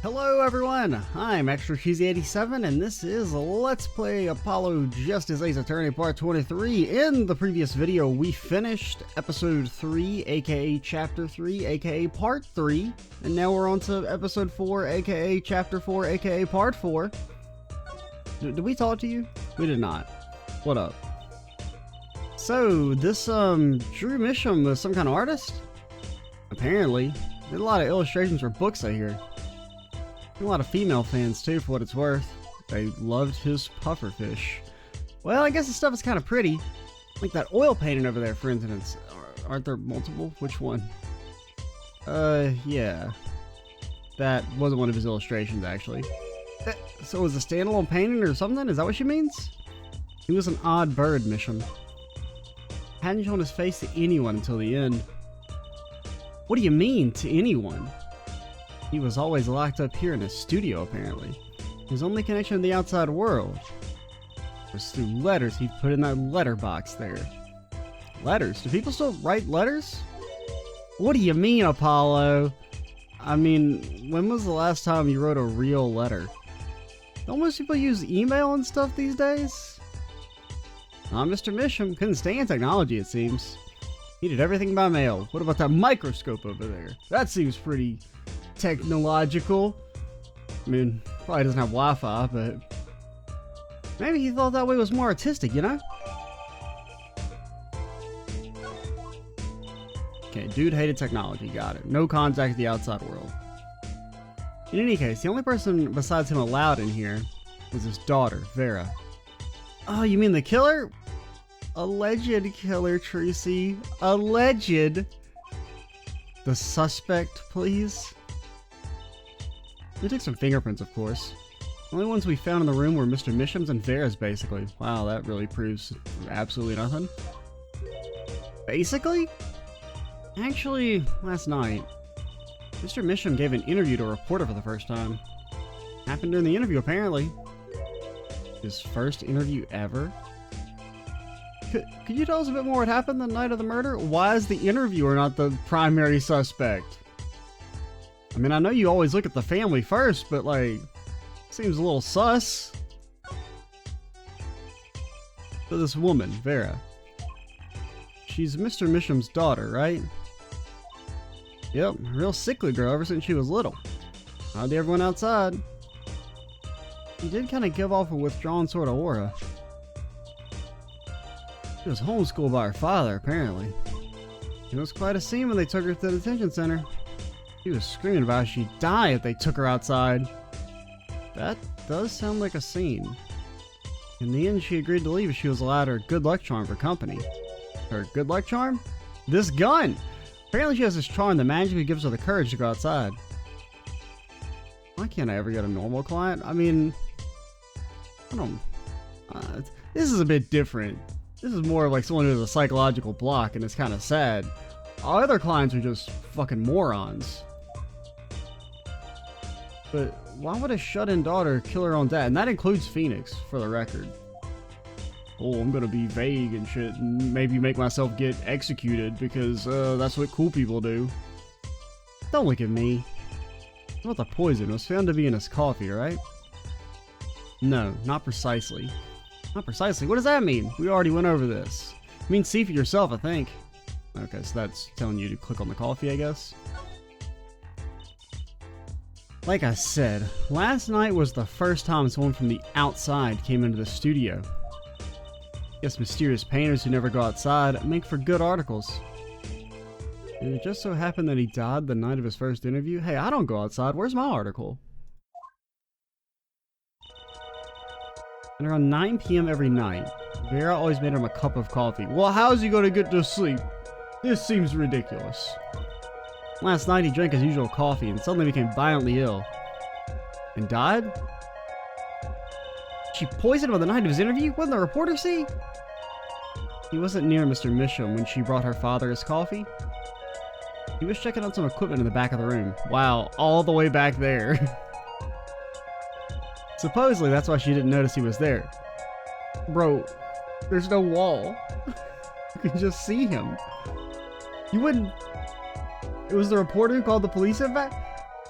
Hello everyone, I'm Extra Cheesy 87 and this is Let's Play Apollo Justice Ace Attorney Part 23. In the previous video we finished Episode 3 aka Chapter 3 aka Part 3, and now we're on to Episode 4 aka Chapter 4 aka Part 4. Did we talk to you? We did not. What up? So this Drew Misham was some kind of artist? Apparently. Did a lot of illustrations for books I hear. A lot of female fans too, for what it's worth. They loved his pufferfish. Well, I guess the stuff is kind of pretty. Like that oil painting over there, for instance. Aren't there multiple? Which one? Yeah. That wasn't one of his illustrations, actually. So it was a standalone painting or something? Is that what she means? He was an odd bird, Misham. Hadn't shown his face to anyone until the end. What do you mean, to anyone? He was always locked up here in his studio, apparently. His only connection to the outside world was through letters he'd put in that letterbox there. Letters? Do people still write letters? What do you mean, Apollo? I mean, when was the last time you wrote a real letter? Don't most people use email and stuff these days? Mr. Misham couldn't stand technology, it seems. He did everything by mail. What about that microscope over there? That seems pretty technological. I mean, probably doesn't have Wi-Fi, but maybe he thought that way was more artistic, you know? Okay, dude hated technology, got it. No contact with the outside world. In any case, the only person besides him allowed in here was his daughter, Vera. Oh, you mean the killer? Alleged killer, Tracy. Alleged. The suspect, please. We took some fingerprints, of course. The only ones we found in the room were Mr. Misham's and Vera's, basically. Wow, that really proves absolutely nothing. Basically? Actually, last night, Mr. Misham gave an interview to a reporter for the first time. Happened during the interview, apparently. His first interview ever? Could you tell us a bit more what happened the night of the murder? Why is the interviewer not the primary suspect? I mean, I know you always look at the family first, but like, seems a little sus. So this woman, Vera, she's Mr. Misham's daughter, right? Yep, real sickly girl ever since she was little. How'd everyone outside? She did kind of give off a withdrawn sort of aura. She was homeschooled by her father, apparently. It was quite a scene when they took her to the detention center. She was screaming about how she'd die if they took her outside. That does sound like a scene. In the end, she agreed to leave if she was allowed her good luck charm for company. Her good luck charm? This gun! Apparently she has this charm that magically gives her the courage to go outside. Why can't I ever get a normal client? I mean, I don't... this is a bit different. This is more of like someone who has a psychological block and it's kind of sad. Our other clients are just fucking morons. But why would a shut-in daughter kill her own dad? And that includes Phoenix, for the record. Oh, I'm gonna be vague and shit and maybe make myself get executed because that's what cool people do. Don't look at me. What about the poison? It was found to be in his coffee, right? No, not precisely. Not precisely? What does that mean? We already went over this. It means see for yourself, I think. Okay, so that's telling you to click on the coffee, I guess. Like I said, last night was the first time someone from the outside came into the studio. Guess mysterious painters who never go outside make for good articles. And it just so happened that he died the night of his first interview. Hey, I don't go outside. Where's my article? And around 9 p.m. every night, Vera always made him a cup of coffee. Well, how's he gonna get to sleep? This seems ridiculous. Last night he drank his usual coffee and suddenly became violently ill. And died? She poisoned him on the night of his interview? What did the reporter see? He wasn't near Mr. Misham when she brought her father his coffee. He was checking out some equipment in the back of the room. Wow, all the way back there. Supposedly that's why she didn't notice he was there. Bro, there's no wall. You can just see him. You wouldn't... It was the reporter who called the police in fact?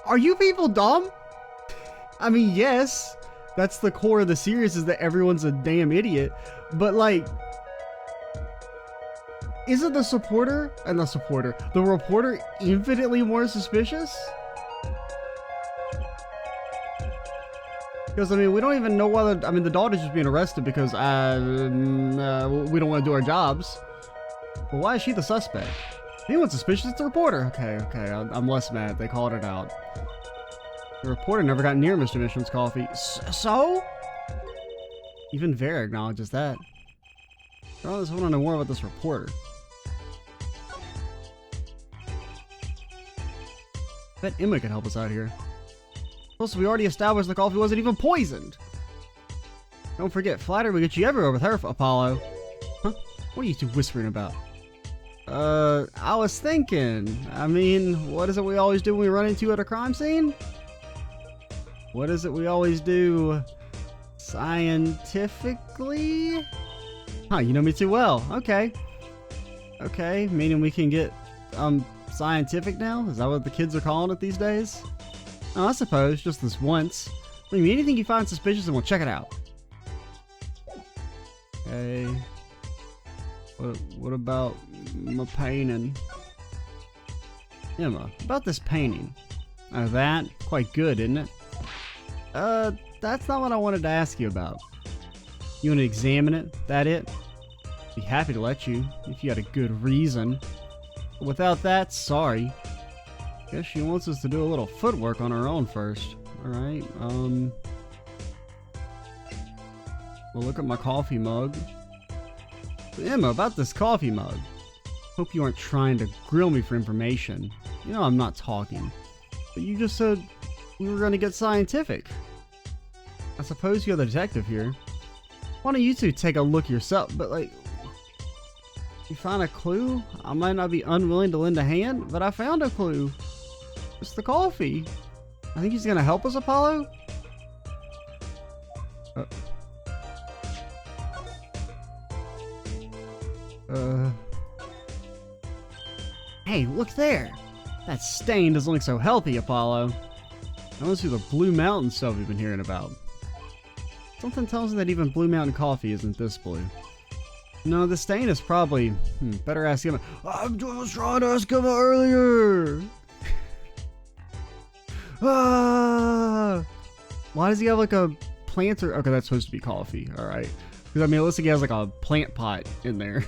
Are you people dumb? I mean, yes, that's the core of the series, is that everyone's a damn idiot. But like, isn't the reporter infinitely more suspicious? Because, I mean, we don't even know whether, I mean, the daughter's just being arrested because we don't want to do our jobs. But why is she the suspect? Anyone suspicious? It's the reporter. Okay, I'm less mad. They called it out. The reporter never got near Mr. Misham's coffee. So? Even Vera acknowledges that. I just want to know more about this reporter. I bet Emma can help us out here. Plus, we already established the coffee wasn't even poisoned. Don't forget, flattery will get you everywhere with her, Apollo. Huh? What are you two whispering about? I was thinking. I mean, what is it we always do when we run into at a crime scene? What is it we always do scientifically? Huh, you know me too well. Okay. Okay, meaning we can get, scientific now? Is that what the kids are calling it these days? Oh, I suppose, just this once. I mean, anything you find suspicious and we'll check it out. Okay. What about my painting? Emma, about this painting. Oh, that? Quite good, isn't it? That's not what I wanted to ask you about. You want to examine it? That it? Be happy to let you, if you had a good reason. But without that, sorry. Guess she wants us to do a little footwork on our own first. Alright, well, look at my coffee mug. Emma, about this coffee mug. Hope you aren't trying to grill me for information. You know I'm not talking. But you just said we were gonna get scientific. I suppose you're the detective here. Why don't you two take a look yourself? But like, you find a clue? I might not be unwilling to lend a hand, but I found a clue. It's the coffee. I think he's gonna help us, Apollo? Hey, look there! That stain doesn't look so healthy, Apollo. I want to see the Blue Mountain stuff we've been hearing about. Something tells me that even Blue Mountain coffee isn't this blue. No, the stain is probably... better ask him. I was trying to ask him earlier! Ah! Why does he have like a planter? Okay, that's supposed to be coffee, alright. Because I mean, it looks like he has like a plant pot in there.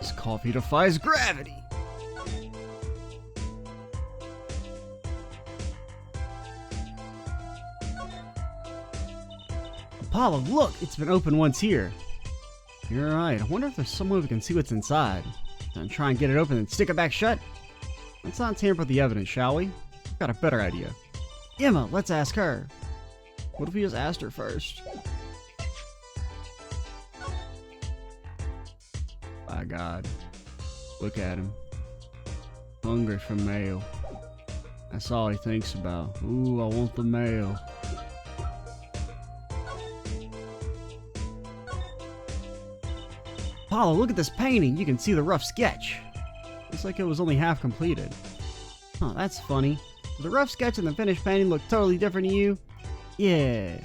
This coffee defies gravity! Apollo, look! It's been open once here. You're right. I wonder if there's some way we can see what's inside. And try and get it open and stick it back shut? Let's not tamper with the evidence, shall we? I've got a better idea. Emma, let's ask her. What if we just asked her first? By God. Look at him. Hungry for mail. That's all he thinks about. Ooh, I want the mail. Apollo, look at this painting. You can see the rough sketch. Looks like it was only half completed. Huh, that's funny. Does the rough sketch and the finished painting look totally different to you? Yeah.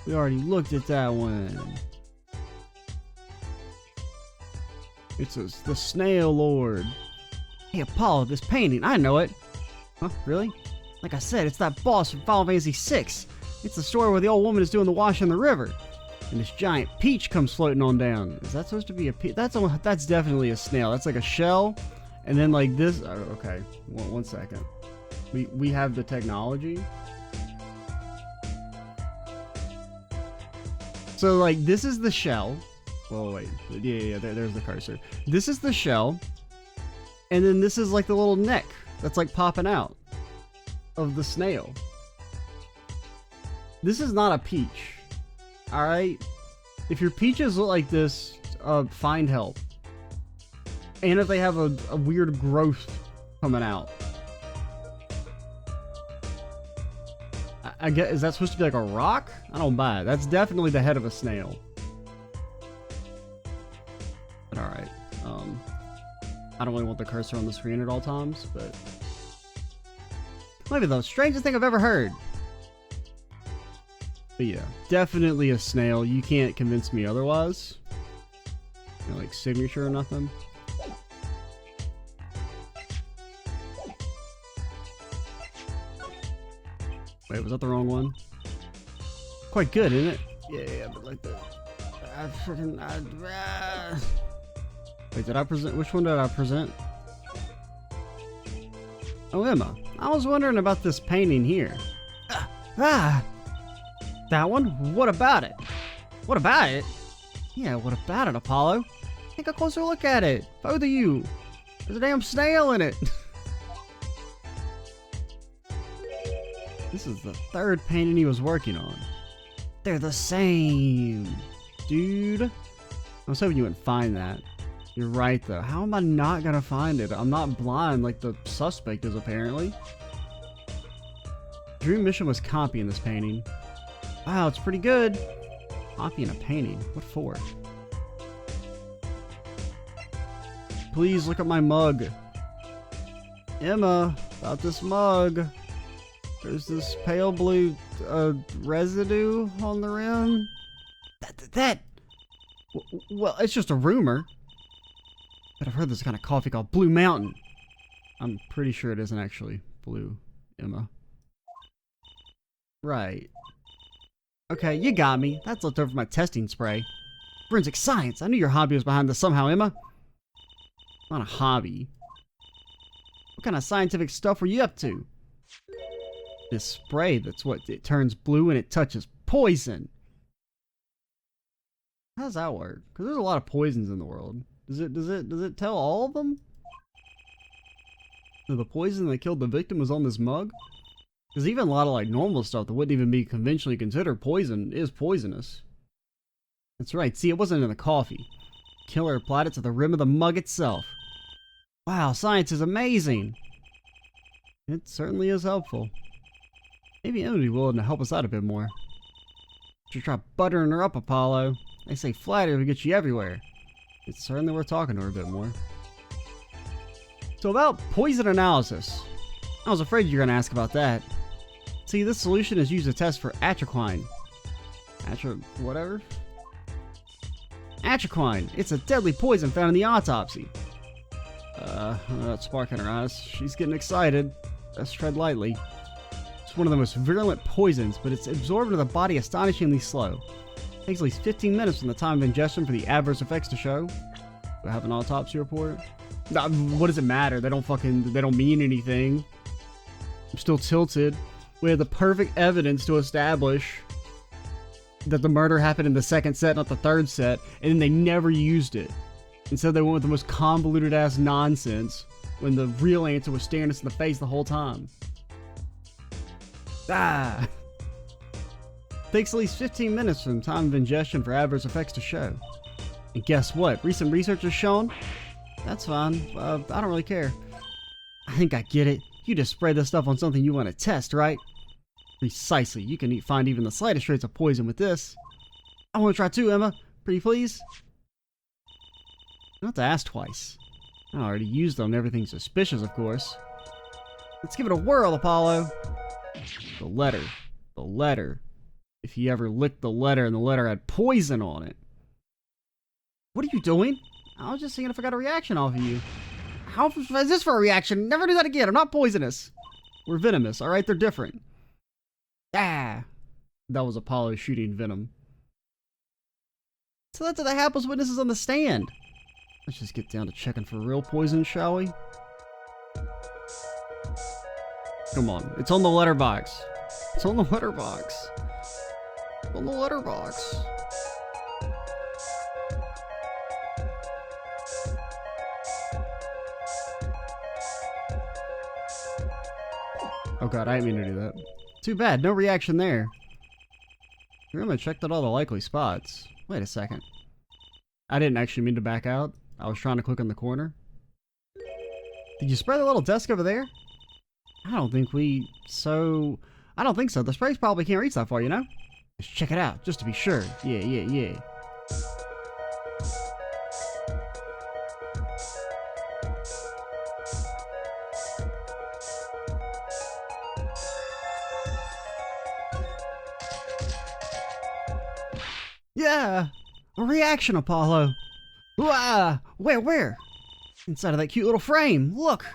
We already looked at that one. It's the Snail Lord. Hey, Apollo, this painting, I know it. Huh, really? Like I said, it's that boss from Final Fantasy VI. It's the story where the old woman is doing the wash in the river. And this giant peach comes floating on down. Is that supposed to be a peach? That's definitely a snail. That's like a shell. And then like this. Okay, one second. We have the technology. So like this is the shell. Well, wait. Yeah. There's the cursor. This is the shell. And then this is like the little neck that's like popping out of the snail. This is not a peach. Alright? If your peaches look like this, find help. And if they have a weird growth coming out. I get, is that supposed to be like a rock? I don't buy it. That's definitely the head of a snail. But alright. I don't really want the cursor on the screen at all times, but maybe the strangest thing I've ever heard. But yeah, definitely a snail. You can't convince me otherwise. No, like signature or nothing. Wait, was that the wrong one? Quite good, isn't it? Yeah, but like the... Wait, did I present? Which one did I present? Oh, Emma. I was wondering about this painting here. That one? What about it? What about it? Yeah, what about it, Apollo? Take a closer look at it. Both of you. There's a damn snail in it. This is the third painting he was working on. They're the same. Dude. I was hoping you wouldn't find that. You're right, though. How am I not gonna find it? I'm not blind like the suspect is, apparently. Dream mission was copying this painting. Wow, it's pretty good. Copying a painting. What for? Please look at my mug. Emma, about this mug. There's this pale blue residue on the rim. Well, it's just a rumor. But I've heard there's a kind of coffee called Blue Mountain. I'm pretty sure it isn't actually blue, Emma. Right. Okay, you got me. That's left over from my testing spray. Forensic science. I knew your hobby was behind this somehow, Emma. Not a hobby. What kind of scientific stuff were you up to? This spray, that's what it turns blue and it touches poison. How does that work? Because there's a lot of poisons in the world. Does it tell all of them? So the poison that killed the victim was on this mug? Because even a lot of like normal stuff that wouldn't even be conventionally considered poison is poisonous. That's right. See, it wasn't in the coffee. The killer applied it to the rim of the mug itself. Wow, science is amazing. It certainly is helpful. Maybe Emma would be willing to help us out a bit more. Should try buttering her up, Apollo. They say flattery will get you everywhere. It's certainly worth talking to her a bit more. So about poison analysis. I was afraid you were going to ask about that. See, this solution is used to test for atroquine. Whatever? Atroquine. It's a deadly poison found in the autopsy. That spark in her eyes. She's getting excited. Best tread lightly. It's one of the most virulent poisons, but it's absorbed into the body astonishingly slow. It takes at least 15 minutes from the time of ingestion for the adverse effects to show. Do I have an autopsy report? Nah, what does it matter? They don't mean anything. I'm still tilted. We have the perfect evidence to establish that the murder happened in the second set, not the third set, and then they never used it. Instead, they went with the most convoluted ass nonsense when the real answer was staring us in the face the whole time. Takes at least 15 minutes from the time of ingestion for adverse effects to show. And guess what? Recent research has shown. That's fine. I don't really care. I think I get it. You just spray this stuff on something you want to test, right? Precisely. You can find even the slightest trace of poison with this. I want to try too, Emma. Pretty please? You don't have to ask twice. I already used on everything suspicious, of course. Let's give it a whirl, Apollo. The letter. The letter. If you ever licked the letter and the letter had poison on it. What are you doing? I was just seeing if I got a reaction off of you. How is this for a reaction? Never do that again. I'm not poisonous. We're venomous, alright? They're different. That was Apollo shooting venom. So that's what the hapless witnesses on the stand. Let's just get down to checking for real poison, shall we? Come on. It's on the letterbox. It's on the letterbox. It's on the letterbox. Oh god, I didn't mean to do that. Too bad, no reaction there. Remember, I checked out all the likely spots. Wait a second. I didn't actually mean to back out. I was trying to click on the corner. Did you spray the little desk over there? I don't think so. The sprays probably can't reach that far, you know? Just check it out, just to be sure. Yeah. Yeah! A reaction, Apollo! Wah! Where? Inside of that cute little frame! Look!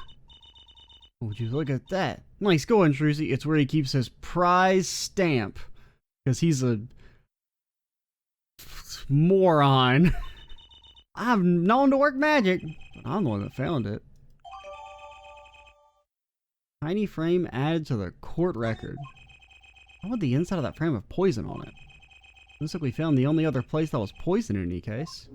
Would you look at that? Nice going, Trucy. It's where he keeps his prize stamp. Because he's a moron. I've known to work magic, but I'm the one that found it. Tiny frame added to the court record. How would the inside of that frame have poison on it? Looks like we found the only other place that was poison in any case.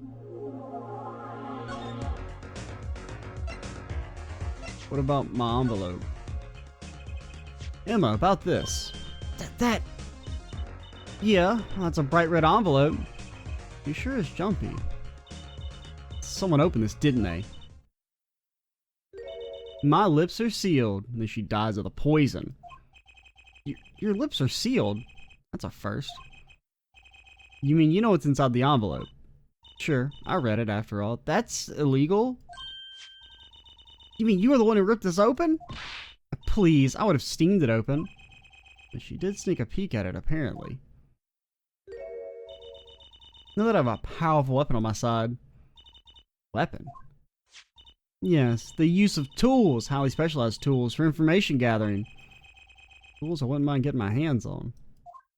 What about my envelope? Emma, about this. Yeah, that's a bright red envelope. You sure is jumpy. Someone opened this, didn't they? My lips are sealed. And then she dies of the poison. Your lips are sealed? That's a first. You mean you know what's inside the envelope? Sure, I read it after all. That's illegal? You mean you were the one who ripped this open? Please, I would have steamed it open. But she did sneak a peek at it, apparently. Now that I have a powerful weapon on my side. Weapon? Yes, the use of tools, highly specialized tools for information gathering. Tools I wouldn't mind getting my hands on.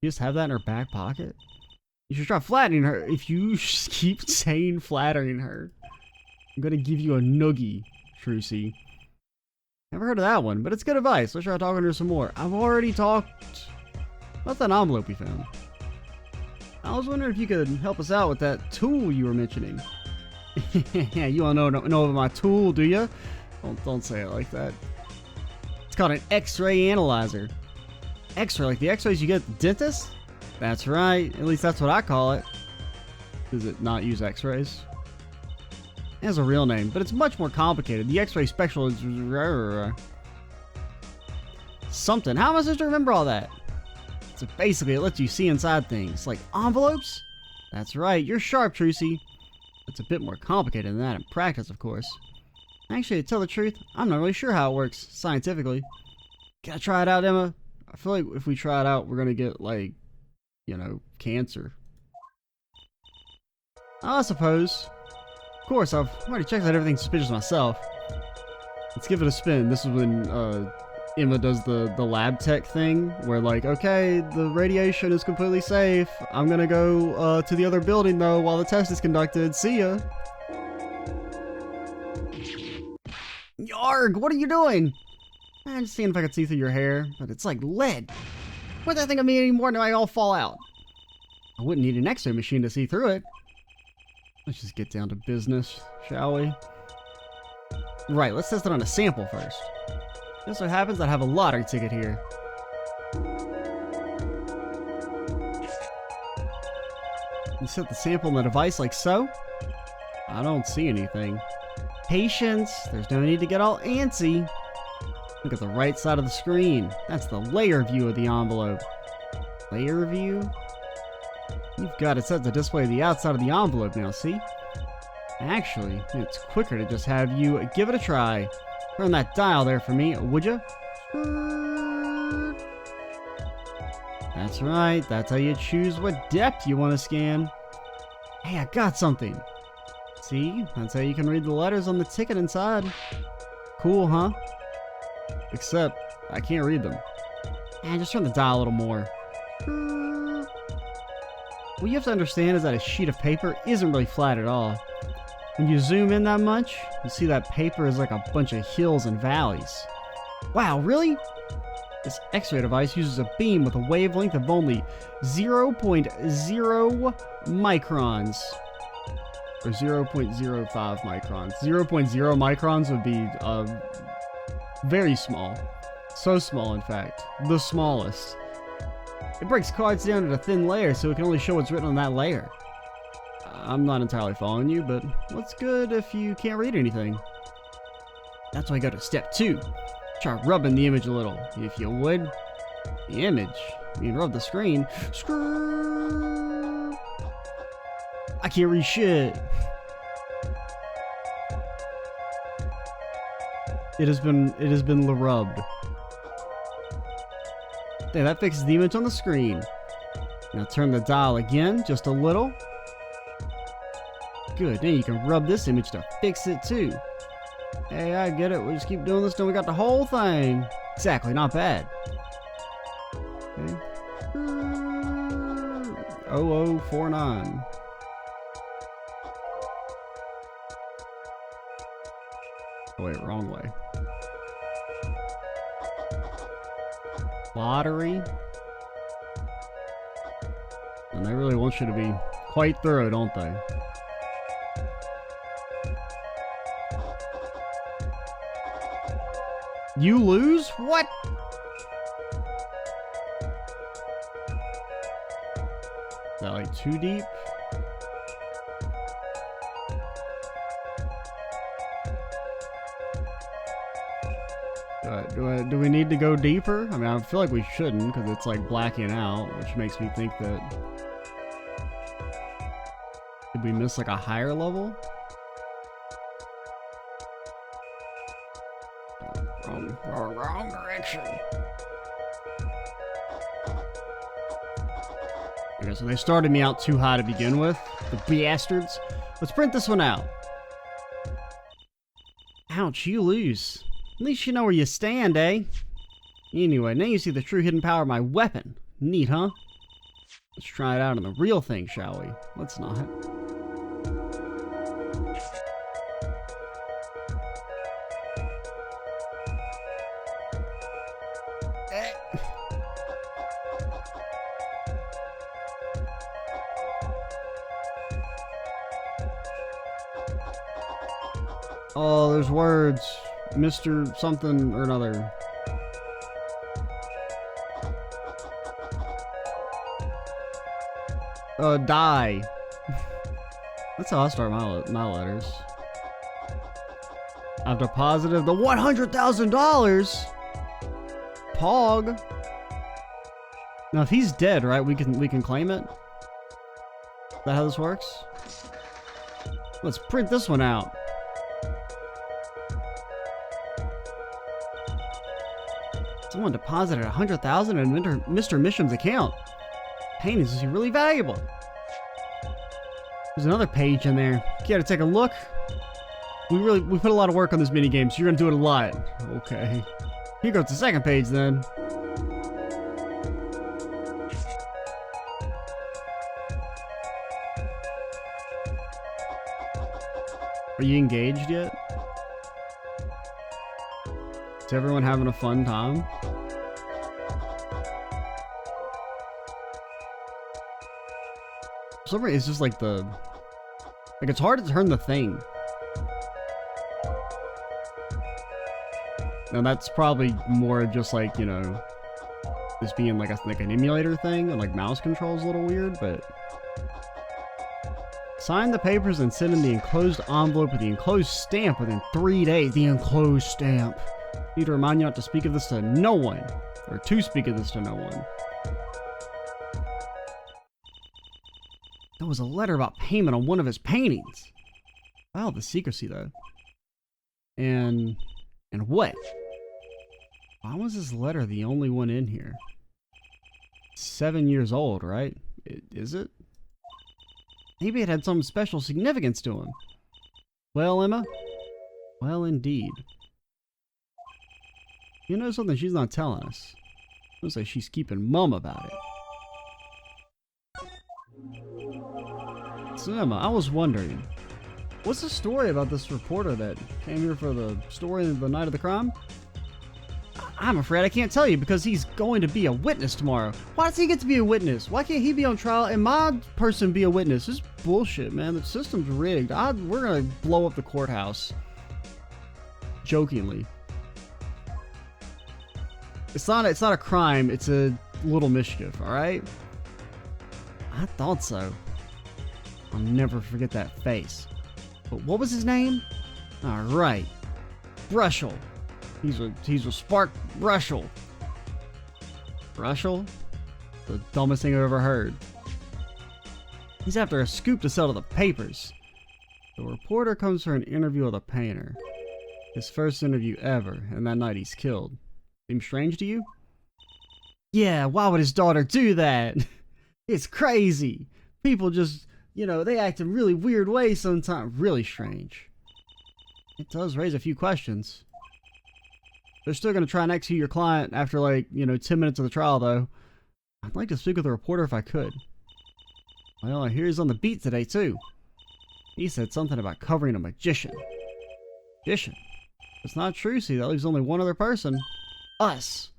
You just have that in her back pocket? You should try flattering her. If you keep saying flattering her, I'm gonna give you a noogie, Trucy. Never heard of that one, but it's good advice. Let's try talking to her some more. I've already talked about that envelope we found. I was wondering if you could help us out with that tool you were mentioning. Yeah, you all know about my tool, do you? Don't say it like that. It's called an X-ray analyzer. X-ray, like the X-rays you get at the dentist? That's right. At least that's what I call it. Does it not use X-rays? It has a real name, but it's much more complicated. The X-ray specialist is something. How am I supposed to remember all that? So basically, it lets you see inside things, like envelopes. That's right. You're sharp, Trucy. It's a bit more complicated than that in practice, of course. Actually, to tell the truth, I'm not really sure how it works scientifically. Gotta try it out, Emma. I feel like if we try it out, we're gonna get, like, you know, cancer. I suppose. Of course, I've already checked out everything suspicious myself. Let's give it a spin. This is when Emma does the lab tech thing, where like, okay, the radiation is completely safe. I'm gonna go to the other building though while the test is conducted. See ya. Yarg, what are you doing? I'm just seeing if I could see through your hair, but it's like lead. What that thing of me anymore? Now I all fall out. I wouldn't need an X-ray machine to see through it. Let's just get down to business, shall we? Right, let's test it on a sample first. Just so happens I have a lottery ticket here. You set the sample in the device like so. I don't see anything. Patience, there's no need to get all antsy. Look at the right side of the screen. That's the layer view of the envelope. Layer view? You've got it set to display the outside of the envelope now, see? Actually, it's quicker to just have you give it a try. Turn that dial there for me, would you? That's right, that's how you choose what depth you want to scan. Hey, I got something. See, that's how you can read the letters on the ticket inside. Cool, huh? Except, I can't read them. Just turn the dial a little more. What you have to understand is that a sheet of paper isn't really flat at all. When you zoom in that much, you see that paper is like a bunch of hills and valleys. Wow, really? This X-ray device uses a beam with a wavelength of only 0.0 microns. Or 0.05 microns. 0.0 microns would be very small. So small, in fact. The smallest. It breaks cards down into thin layers so it can only show what's written on that layer. I'm not entirely following you, but what's good if you can't read anything? That's why I go to step 2. Try rubbing the image a little, if you would. The image? You mean rub the screen? Screw. I can't read shit. It has been rubbed. There, that fixes the image on the screen. Now turn the dial again, just a little. Good. Then you can rub this image to fix it too. Hey, I get it. We just keep doing this till we got the whole thing. Exactly. Not bad. Okay. 0049. Oh, wait, wrong way. Lottery. And they really want you to be quite thorough, don't they? You lose? What? Is that like too deep? Do we need to go deeper? I mean, I feel like we shouldn't because it's like blacking out, which makes me think that... Did we miss like a higher level? Wrong direction. Okay, so they started me out too high to begin with. The bastards. Let's print this one out. Ouch, you lose. At least you know where you stand, eh? Anyway, now you see the true hidden power of my weapon. Neat, huh? Let's try it out on the real thing, shall we? Let's not. Oh, there's words. Mr. something or another. Die. That's how I start my letters. I've deposited the $100,000. Pog. Now, if he's dead, right, we can claim it. Is that how this works? Let's print this one out. Someone deposited $100,000 in Mr. Mission's account. Paintings is really valuable. There's another page in there. You gotta take a look. We put a lot of work on this minigame, so you're gonna do it a lot. Okay. Here goes the second page then. Are you engaged yet? Is everyone having a fun time? For some reason, it's just like it's hard to turn the thing. Now that's probably more just like, you know, this being like an emulator thing, and like mouse control's a little weird, but... Sign the papers and send in the enclosed envelope with the enclosed stamp within 3 days. The enclosed stamp. Need to remind you not to speak of this to no one. Or to speak of this to no one. There was a letter about payment on one of his paintings. Wow, the secrecy though. And what? Why was this letter the only one in here? 7 years old, right? Is it? Maybe it had some special significance to him. Well, Emma? Well, indeed. You know something she's not telling us? Looks like she's keeping mum about it. So, Emma, I was wondering, what's the story about this reporter that came here for the story of the night of the crime? I'm afraid I can't tell you because he's going to be a witness tomorrow. Why does he get to be a witness? Why can't he be on trial and my person be a witness? This is bullshit, man. The system's rigged. We're gonna blow up the courthouse. Jokingly. It's not a crime. It's a little mischief. All right. I thought so. I'll never forget that face. But what was his name? All right, Brushel. He's a Spark Brushel. Brushel? The dumbest thing I've ever heard. He's after a scoop to sell to the papers. The reporter comes for an interview with a painter. His first interview ever, and that night he's killed. Seems strange to you? Yeah, why would his daughter do that? It's crazy. People just you know, they act in really weird ways sometimes. Really strange. It does raise a few questions. They're still going to try and execute your client after, like, 10 minutes of the trial, though. I'd like to speak with the reporter if I could. Well, I hear he's on the beat today, too. He said something about covering a magician. Magician? It's not true, see, that leaves only one other person. Us.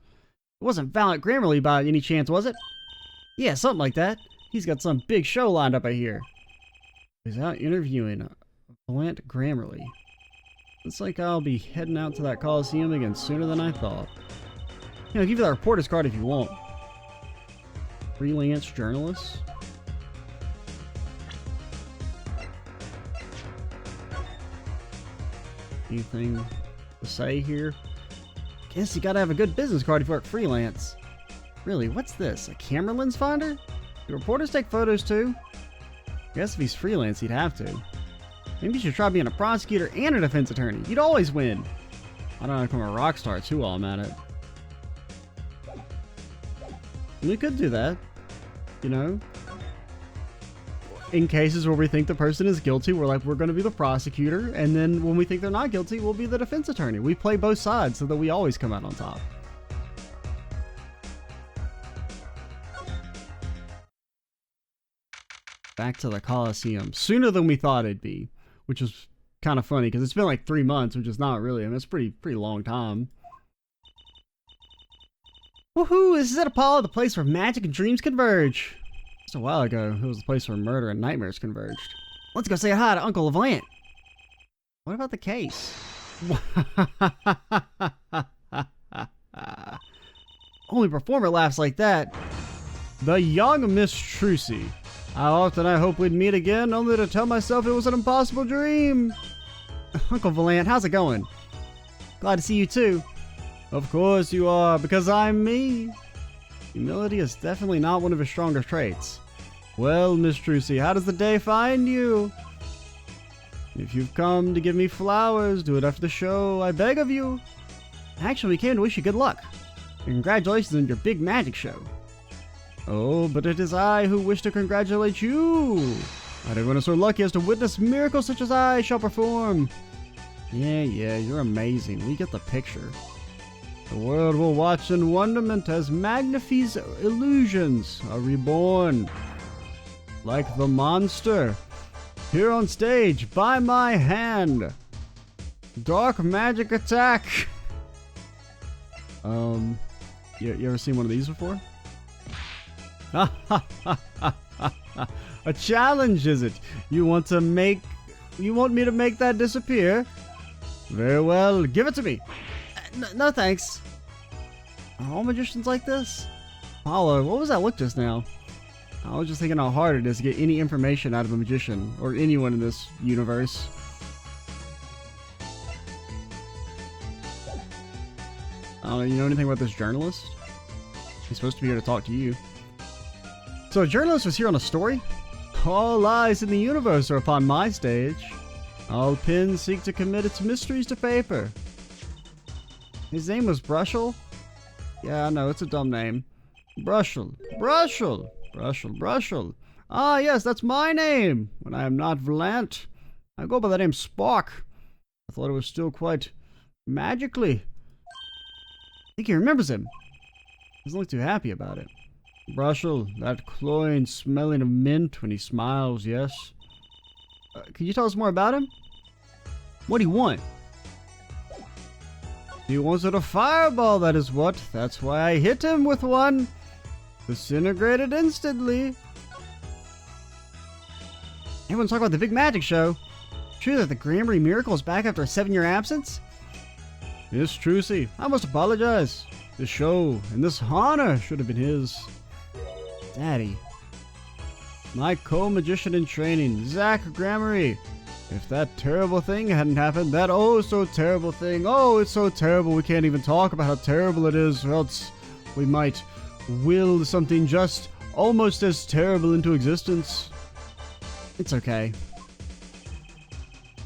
It wasn't Valiant Grammarly by any chance, was it? Yeah, something like that. He's got some big show lined up, I hear. He's out interviewing Valiant Grammarly. Looks like I'll be heading out to that Coliseum again sooner than I thought. I'll give you that reporter's card if you want. Freelance journalist? Anything to say here? Guess you gotta have a good business card if you work freelance. Really, what's this? A camera lens finder? Do reporters take photos too? Guess if he's freelance, he'd have to. Maybe you should try being a prosecutor and a defense attorney. You'd always win. I don't want to become a rock star too while I'm at it. We could do that. In cases where we think the person is guilty, we're going to be the prosecutor. And then when we think they're not guilty, we'll be the defense attorney. We play both sides so that we always come out on top. Back to the Coliseum. Sooner than we thought it'd be. Which is kind of funny, because it's been like 3 months, which is not really, it's a pretty long time. Woohoo! This is at Apollo, the place where magic and dreams converge. Just a while ago, it was the place where murder and nightmares converged. Let's go say hi to Uncle Valiant. What about the case? Only performer laughs like that. The young Miss Trucy. How often I hope we'd meet again, only to tell myself it was an impossible dream. Uncle Valiant, how's it going? Glad to see you too. Of course you are, because I'm me. Humility is definitely not one of his stronger traits. Well, Miss Trucy, how does the day find you? If you've come to give me flowers, do it after the show, I beg of you. Actually, we came to wish you good luck. Congratulations on your big magic show. Oh, but it is I who wish to congratulate you. Not everyone is so lucky as to witness miracles such as I shall perform. Yeah, you're amazing. We get the picture. The world will watch in wonderment as Magnifi's illusions are reborn. Like the monster. Here on stage, by my hand. Dark magic attack. You ever seen one of these before? A challenge, is it? You want me to make that disappear? Very well, give it to me. No thanks. Are all magicians like this? Apollo, what was that look just now? I was just thinking how hard it is to get any information out of a magician, or anyone in this universe. You know anything about this journalist? He's supposed to be here to talk to you. So a journalist was here on a story? All eyes in the universe are upon my stage. All pens seek to commit its mysteries to paper. His name was Brushel? Yeah, I know, it's a dumb name. Brushel. Ah, yes, that's my name. When I am not Valiant, I go by the name Spock. I thought it was still quite magically. I think he remembers him. He doesn't look too happy about it. Brushel, that cloying smelling of mint when he smiles, yes. Can you tell us more about him? What do you want? He wanted a fireball, that is what. That's why I hit him with one. Disintegrated instantly. Everyone's talking about the big magic show. True that the Grammarly Miracle is back after a 7-year absence? Miss Trucy, I must apologize. This show and this honor should have been his. Daddy. My co-magician in training, Zach Grammarly. If that terrible thing hadn't happened, that oh so terrible thing, oh it's so terrible we can't even talk about how terrible it is, or else we might will something just almost as terrible into existence. It's okay.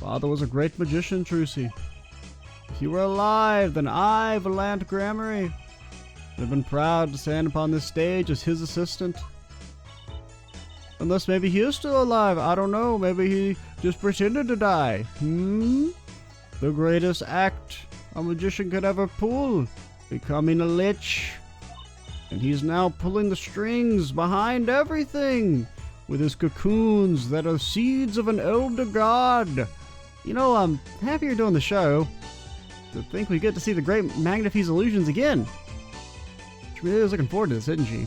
Father was a great magician, Trucy. If he were alive, then I, Valiant Grammarly, would have been proud to stand upon this stage as his assistant. Unless maybe he is still alive. I don't know. Maybe he just pretended to die. The greatest act a magician could ever pull. Becoming a lich. And he's now pulling the strings behind everything. With his cocoons that are seeds of an elder god. You know, I'm happy you're doing the show. To think we get to see the great Magnifie's illusions again. She really is looking forward to this, isn't she?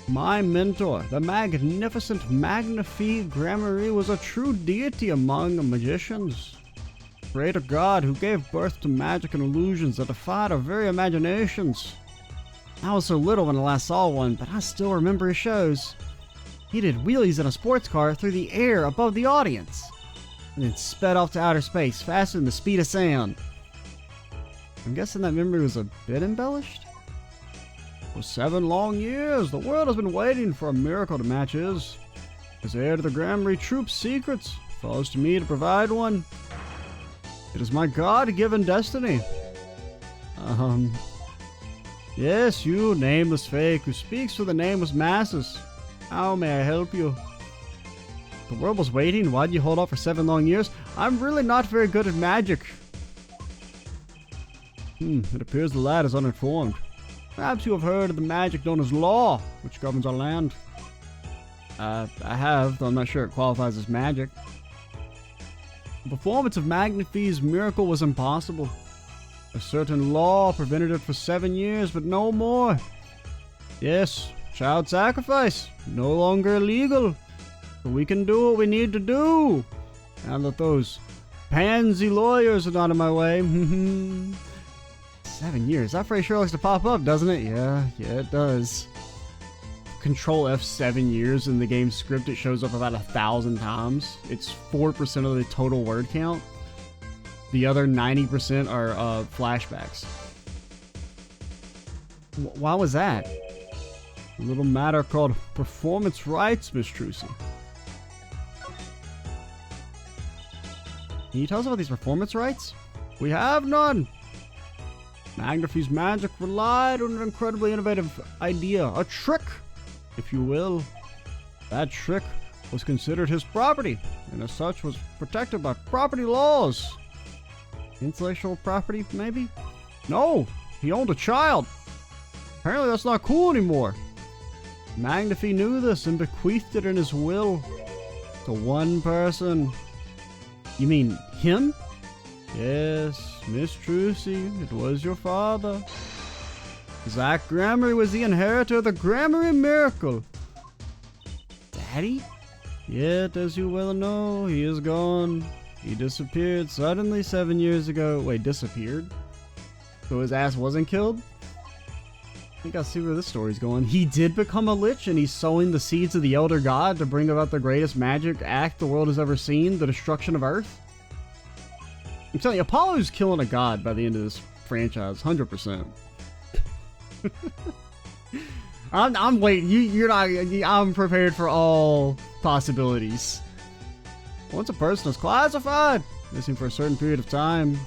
My mentor, the magnificent Magnifie Gramarye, was a true deity among magicians. Creator god who gave birth to magic and illusions that defied our very imaginations. I was so little when I last saw one, but I still remember his shows. He did wheelies in a sports car through the air above the audience, and then sped off to outer space faster than the speed of sound. I'm guessing that memory was a bit embellished? For 7 long years, the world has been waiting for a miracle to match his. As heir to the Gramarye Troop's secrets, it falls to me to provide one. It is my God-given destiny. Yes, you, nameless fake, who speaks for the nameless masses. How may I help you? The world was waiting. Why'd you hold off for 7 long years? I'm really not very good at magic. It appears the lad is uninformed. Perhaps you have heard of the magic known as law, which governs our land. I have, though I'm not sure it qualifies as magic. The performance of Magnifie's miracle was impossible. A certain law prevented it for 7 years, but no more. Yes, child sacrifice, no longer illegal. But we can do what we need to do. Now that those pansy lawyers are not in my way. 7 years. That phrase sure likes to pop up, doesn't it? Yeah, it does. Control F 7 years in the game script, it shows up about 1,000 times. It's 4% of the total word count. The other 90% are flashbacks. Why was that? A little matter called performance rights, Miss Trucy. Can you tell us about these performance rights? We have none. Magnifie's magic relied on an incredibly innovative idea, a trick, if you will. That trick was considered his property, and as such was protected by property laws. Intellectual property, maybe? No, he owned a child. Apparently that's not cool anymore. Magnifie knew this and bequeathed it in his will to one person. You mean him? Yes, Miss Trucy, it was your father. Zach Gramarye was the inheritor of the Gramarye miracle. Daddy? Yet, as you well know, he is gone. He disappeared suddenly 7 years ago. Wait, disappeared? So his ass wasn't killed? I think I see where this story's going. He did become a lich, and he's sowing the seeds of the Elder God to bring about the greatest magic act the world has ever seen, the destruction of Earth. I'm telling you, Apollo's killing a god by the end of this franchise, 100%. I'm waiting. You're not. I'm prepared for all possibilities. Once a person is classified, missing for a certain period of time,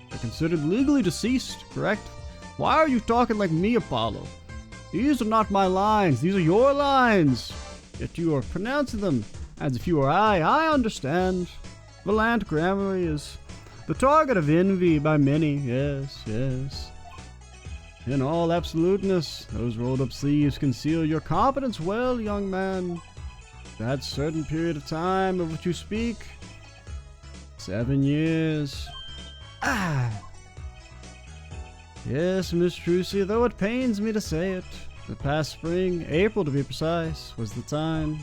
they're considered legally deceased, correct? Why are you talking like me, Apollo? These are not my lines. These are your lines. Yet you are pronouncing them as if you were I. I understand. Valant Gramarye is the target of envy by many. Yes, yes. In all absoluteness, those rolled-up sleeves conceal your competence well, young man. That certain period of time of which you speak, 7 years. Yes, Miss Trucy, though it pains me to say it, the past spring, April to be precise, was the time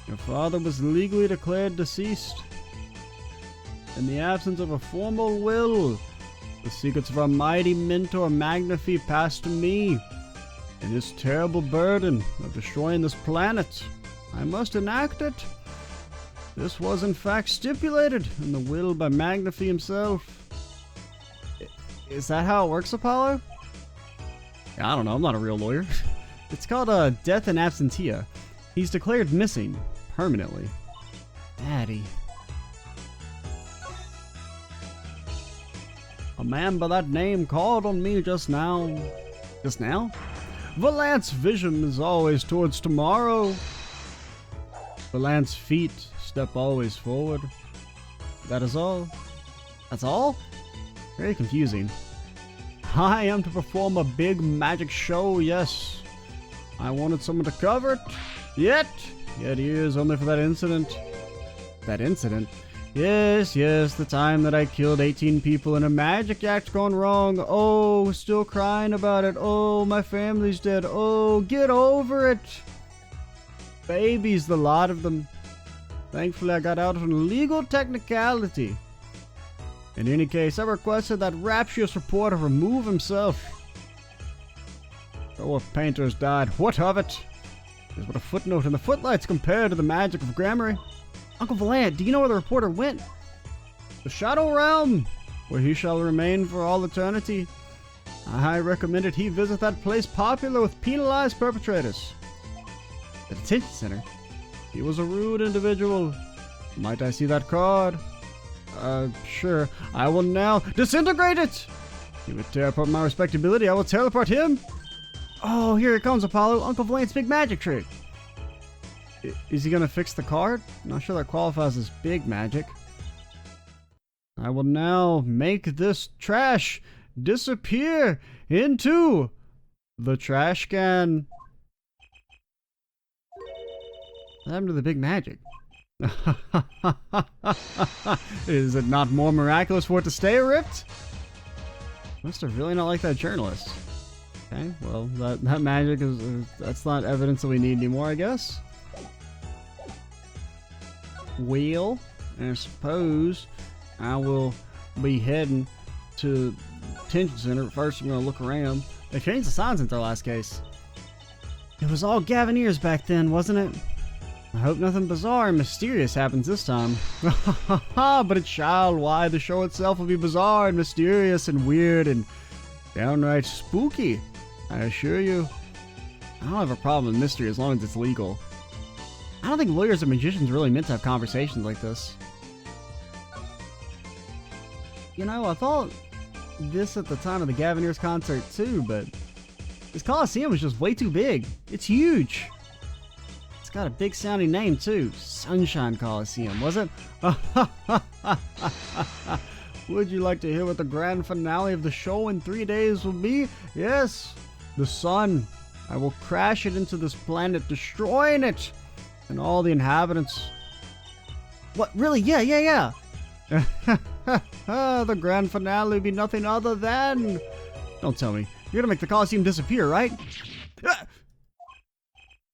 your father was legally declared deceased. In the absence of a formal will, the secrets of our mighty mentor Magnifie passed to me, and his terrible burden of destroying this planet, I must enact it. This was in fact stipulated in the will by Magnifie himself. Is that how it works, Apollo? I don't know, I'm not a real lawyer. It's called death in absentia. He's declared missing, permanently. Daddy. A man by that name called on me just now. Just now? Valant's vision is always towards tomorrow. Valant's feet step always forward. That is all. That's all? Very confusing. I am to perform a big magic show, yes. I wanted someone to cover it. Yet years only for that incident. That incident? Yes, the time that I killed 18 people in a magic act gone wrong. Oh, still crying about it. Oh, my family's dead. Oh, get over it. Babies, the lot of them. Thankfully, I got out of a legal technicality. In any case, I requested that rapturous reporter remove himself. Oh, if Painter's died, what of it? There's but a footnote in the footlights compared to the magic of Gramarye. Uncle Valant, do you know where the reporter went? The Shadow Realm, where he shall remain for all eternity. I recommended he visit that place popular with penalized perpetrators. The detention center? He was a rude individual. Might I see that card? Sure. I will now disintegrate it! He would tear apart my respectability. I will teleport him. Oh, here it comes, Apollo. Uncle Valant's big magic trick. Is he gonna fix the card? Not sure that qualifies as big magic. I will now make this trash disappear into the trash can. What happened to the big magic? Is it not more miraculous for it to stay ripped? Must have really not liked that journalist. Okay, well, that magic is that's not evidence that we need anymore, I guess. Well, I suppose I will be heading to the detention center. First, I'm going to look around. They changed the signs in their last case. It was all Gavineers back then, wasn't it? I hope nothing bizarre and mysterious happens this time. But it shall. Why, the show itself will be bizarre and mysterious and weird and downright spooky, I assure you. I don't have a problem with mystery as long as it's legal. I don't think lawyers and magicians are really meant to have conversations like this. You know, I thought this at the time of the Gavineers concert too, but this Coliseum is just way too big. It's huge. It's got a big sounding name too. Sunshine Coliseum, was it? Would you like to hear what the grand finale of the show in 3 days will be? Yes, the sun. I will crash it into this planet, destroying it and all the inhabitants. What, really? Yeah. The grand finale will be nothing other than... Don't tell me. You're gonna make the Coliseum disappear, right?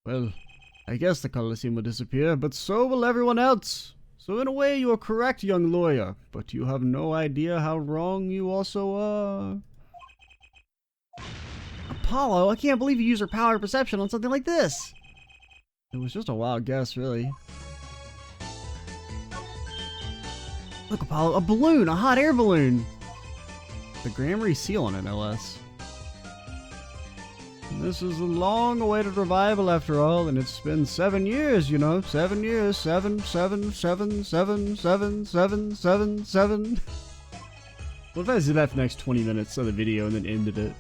Well, I guess the Coliseum will disappear, but so will everyone else. So in a way you are correct, young lawyer, but you have no idea how wrong you also are. Apollo, I can't believe you used your power of perception on something like this. It was just a wild guess, really. Look, Apollo, a balloon, a hot air balloon. The Gramarye seal on it, no less. This is a long-awaited revival, after all, and it's been 7 years, you know. 7 years. 7, 7, 7, 7, 7, 7, 7, 7. What if I did that for the next 20 minutes of the video and then ended it?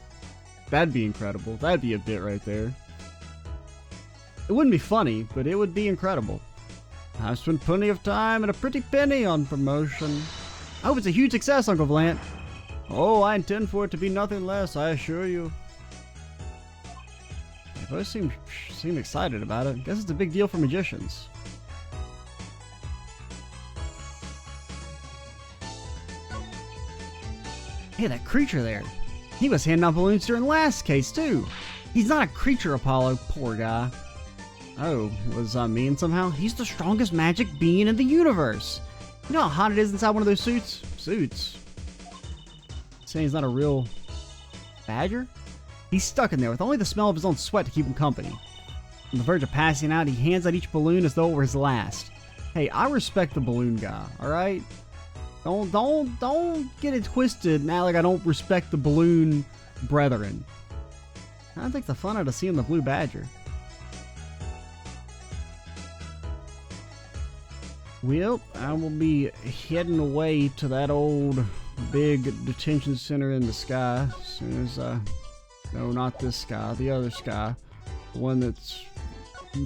That'd be incredible. That'd be a bit right there. It wouldn't be funny, but it would be incredible. I've spent plenty of time and a pretty penny on promotion. I hope it's a huge success, Uncle Valant. Oh, I intend for it to be nothing less, I assure you. They both seem excited about it. Guess it's a big deal for magicians. Hey, that creature there. He was handing out balloons during last case, too. He's not a creature, Apollo. Poor guy. Oh, was that mean somehow? He's the strongest magic being in the universe. You know how hot it is inside one of those suits? Suits? Saying he's not a real badger? He's stuck in there with only the smell of his own sweat to keep him company. On the verge of passing out, he hands out each balloon as though it were his last. Hey, I respect the balloon guy, alright? Don't get it twisted now like I don't respect the balloon brethren. I think the fun out of seeing the blue badger. Well, I will be heading away to that old big detention center in the sky as soon as I No, not this sky. The other sky. The one that's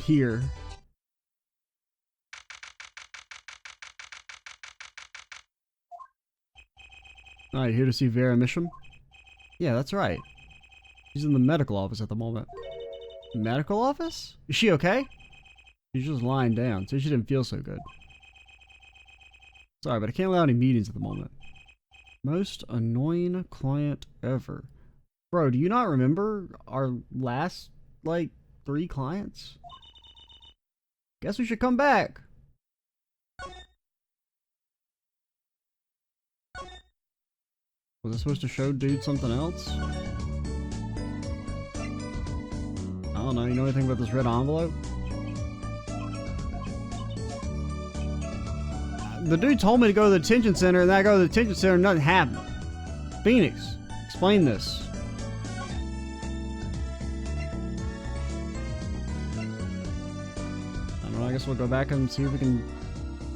here. Alright, here to see Vera Misham? Yeah, that's right. She's in the medical office at the moment. Medical office? Is she okay? She's just lying down, so she didn't feel so good. Sorry, but I can't allow any meetings at the moment. Most annoying client ever. Bro, do you not remember our last, like, 3 clients? Guess we should come back. Was I supposed to show dude something else? I don't know, you know anything about this red envelope? The dude told me to go to the detention center, and then I go to the detention center and nothing happened. Phoenix, explain this. I don't know, I guess we'll go back and see if we can...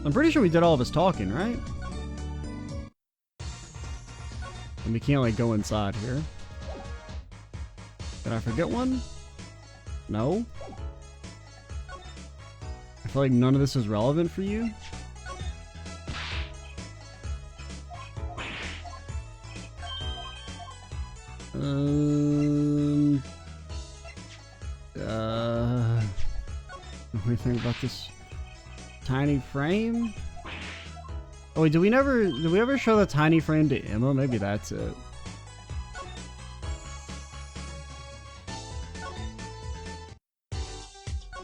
I'm pretty sure we did all of us talking, right? And we can't, like, go inside here. Did I forget one? No? I feel like none of this is relevant for you. What do you think about this tiny frame? Oh wait, did we ever show the tiny frame to Emma? Maybe that's it.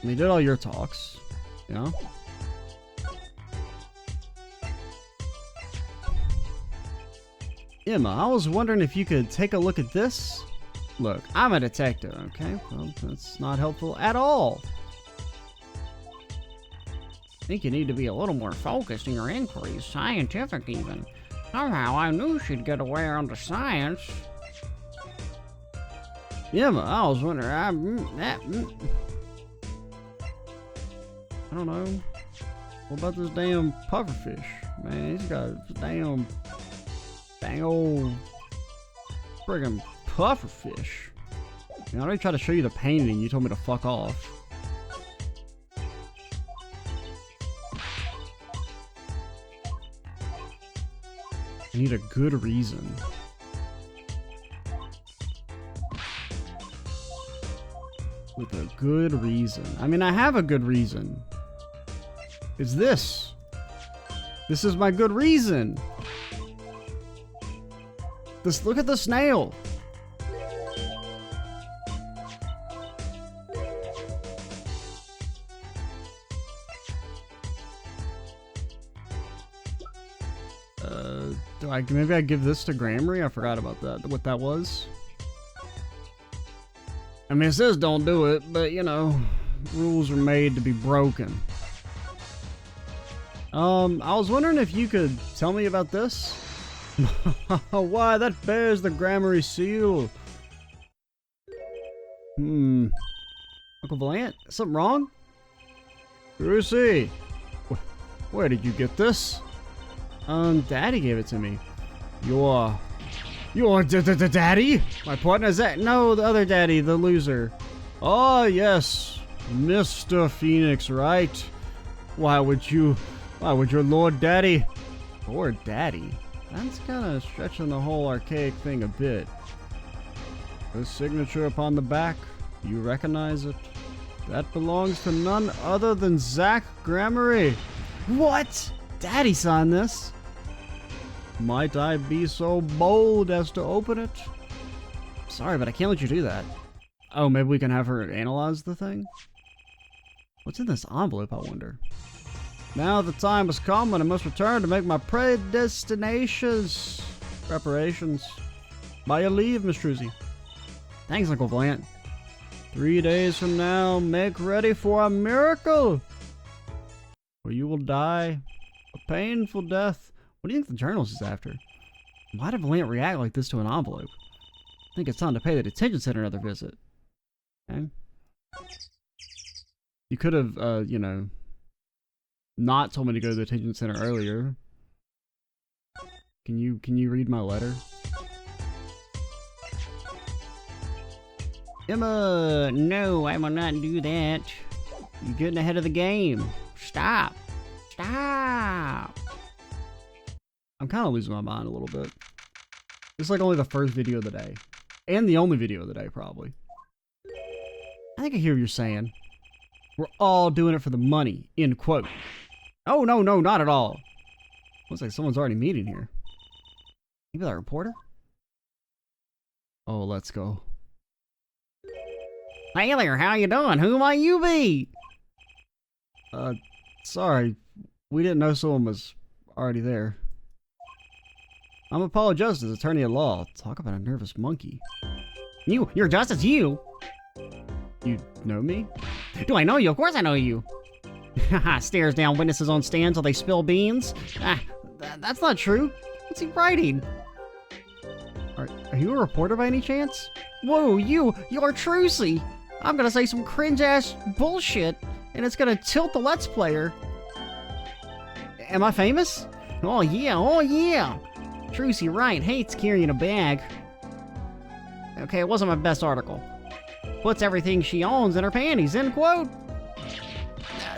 We did all your talks, you know? Emma, I was wondering if you could take a look at this. Look, I'm a detective, okay? Well, that's not helpful at all. I think you need to be a little more focused in your inquiries, scientific even. Somehow I knew she'd get away on the science. Emma, I was wondering, I don't know. What about this damn pufferfish? Man, he's got a dang old friggin' pufferfish. I already tried to show you the painting and you told me to fuck off. I need a good reason. With a good reason. I mean, I have a good reason. It's this. This is my good reason. This, look at the snail. Maybe I give this to Grammary? I forgot about that. What that was. I mean, it says don't do it, but you know, rules are made to be broken. I was wondering if you could tell me about this. Why, that bears the Grammary seal. Uncle Valant, something wrong? Brucey, where did you get this? Daddy gave it to me. Your daddy? My partner's that? No, the other daddy, the loser. Oh, yes, Mr. Phoenix, right? Why would your Lord Daddy? Lord Daddy? That's kind of stretching the whole archaic thing a bit. The signature upon the back, you recognize it? That belongs to none other than Zach Grammary. What? Daddy signed this. Might I be so bold as to open it? Sorry, but I can't let you do that. Oh, maybe we can have her analyze the thing? What's in this envelope, I wonder? Now the time has come when I must return to make my predestinations. Preparations. By your leave, Miss Truzy. Thanks, Uncle Valant. 3 days from now, make ready for a miracle. Or you will die a painful death. What do you think the journalist is after? Why did Valant react like this to an envelope? I think it's time to pay the detention center another visit. Okay. You could have, you know, not told me to go to the detention center earlier. Can you read my letter? Emma, no, I will not do that. You're getting ahead of the game. Stop. Stop. I'm kind of losing my mind a little bit. This is like only the first video of the day. And the only video of the day, probably. I think I hear what you're saying. We're all doing it for the money, end quote. Oh, no, not at all. Looks like someone's already meeting here. Maybe that reporter? Oh, let's go. Hey there, how you doing? Who might you be? Sorry. We didn't know someone was already there. I'm Apollo Justice, attorney at law. Talk about a nervous monkey. You're Justice, you! You know me? Do I know you? Of course I know you! Haha, stares down witnesses on stand till they spill beans? That's not true. What's he writing? Are you a reporter by any chance? Whoa, you're Trucy! I'm gonna say some cringe-ass bullshit, and it's gonna tilt the Let's Player. Am I famous? Oh yeah! Trucy Wright hates carrying a bag. Okay, it wasn't my best article. Puts everything she owns in her panties, end quote.